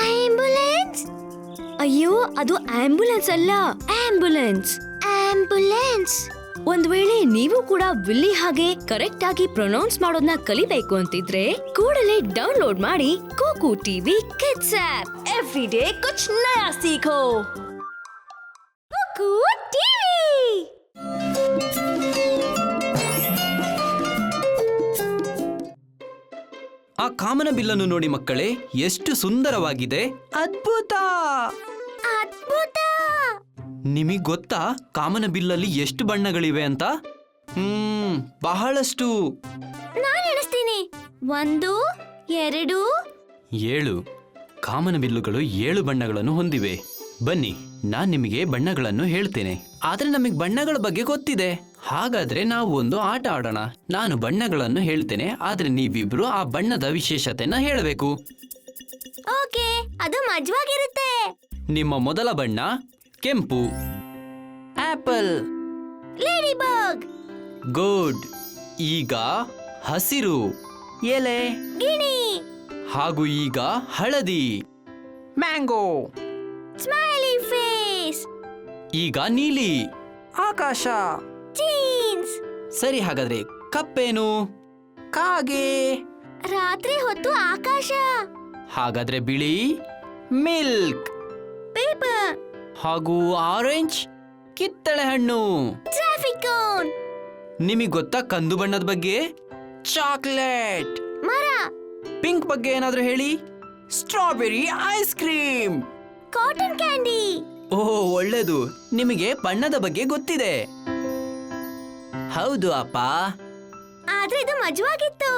Ambulance? ಅಯ್ಯೋ, ಅದು ambulance ಅಲ್ಲ, ಆಂಬ್ಯುಲೆನ್ಸ್. ಆಂಬ್ಯುಲೆನ್ಸ್. ಒಂದ್ ವೇಳೆ ನೀವು ಕೂಡ ವಿಲ್ಲಿ ಹಾಗೆ ಕರೆಕ್ಟ್ ಆಗಿ ಪ್ರೊನೌನ್ಸ್ ಮಾಡೋದನ್ನ ಕಲಿಬೇಕು ಅಂತಿದ್ರೆ ಕೂಡಲೇ ಡೌನ್ಲೋಡ್ ಮಾಡಿ Kooku TV kids app. Every day ಕುಚ್ ನಯಾ ಸೀಖೋ. ಕೂಕು ಟಿವಿ. ಆ ಕಾಮನ ಬಿಲ್ಲನ್ನು ನೋಡಿ ಮಕ್ಕಳೇ, ಎಷ್ಟು ಸುಂದರವಾಗಿದೆ. ಅದ್ಭುತ. ಅದ್ಭುತ. ನಿಮಗ್ ಗೊತ್ತಾ ಕಾಮನ ಬಿಲ್ಲಲ್ಲಿ ಎಷ್ಟು ಬಣ್ಣಗಳಿವೆ ಅಂತ? ಬಹಳಷ್ಟು. ನಾನು ಎಣಿಸ್ತೀನಿ. 1, 2. 7 ಕಾಮನ ಬಿಲ್ಲುಗಳು 7 ಬಣ್ಣಗಳನ್ನು ಹೊಂದಿವೆ. ಬನ್ನಿ, ನಾನ್ ನಿಮಗೆ ಬಣ್ಣಗಳನ್ನು ಹೇಳ್ತೇನೆ. ಆದ್ರೆ ನಮಗ್ ಬಣ್ಣಗಳ ಬಗ್ಗೆ ಗೊತ್ತಿದೆ. ಹಾಗಾದ್ರೆ ನಾವು ಒಂದು ಆಟ ಆಡೋಣ. ನಾನು ಬಣ್ಣಗಳನ್ನು ಹೇಳ್ತೇನೆ, ಆದ್ರೆ ನೀವಿಬ್ರು ಆ ಬಣ್ಣದ ವಿಶೇಷತೆನ ಹೇಳಬೇಕು. ಓಕೆ, ಅದು ಮಜವಾಗಿರುತ್ತೆ. ನಿಮ್ಮ ಮೊದಲ ಬಣ್ಣ ಕೆಂಪು. ಆಪಲ್. Ladybug. ಗುಡ್. ಈಗ ಹಸಿರು. ಎಲೆ. ಗಿಣಿ. ಹಾಗೂ ಈಗ ಹಳದಿ. ಮ್ಯಾಂಗೋ. Smiley face. ಈಗ ನೀಲಿ. ಆಕಾಶ. ಜೀನ್ಸ್. ಸರಿ, ಹಾಗಾದ್ರೆ ಕಪ್ಪೇನು? ಕಾಗೆ. ರಾತ್ರಿ ಹೊತ್ತು ಆಕಾಶ. ಹಾಗಾದ್ರೆ ಬಿಳಿ. ಮಿಲ್ಕ್. ಪೇಪರ್. ಹಾಗೂ ಆರೆಂಜ್ ಕಿತ್ತಳೆ ಹಣ್ಣು. Traffic cone. ನಿಮಗೆ ಗೊತ್ತಾ ಕಂದು ಬಣ್ಣದ ಬಗ್ಗೆ? ಚಾಕ್ಲೇಟ್. ಮರ. ಪಿಂಕ್ ಬಗ್ಗೆ ಏನಾದ್ರೂ ಹೇಳಿ. Strawberry ice cream. Cotton candy. ಓಹ್, ಒಳ್ಳೇದು. ನಿಮಗೆ ಬಣ್ಣದ ಬಗ್ಗೆ ಗೊತ್ತಿದೆ. ಹೌದು ಅಪ್ಪ. ಆದ್ರೆ ಇದು ಮಜವಾಗಿತ್ತು.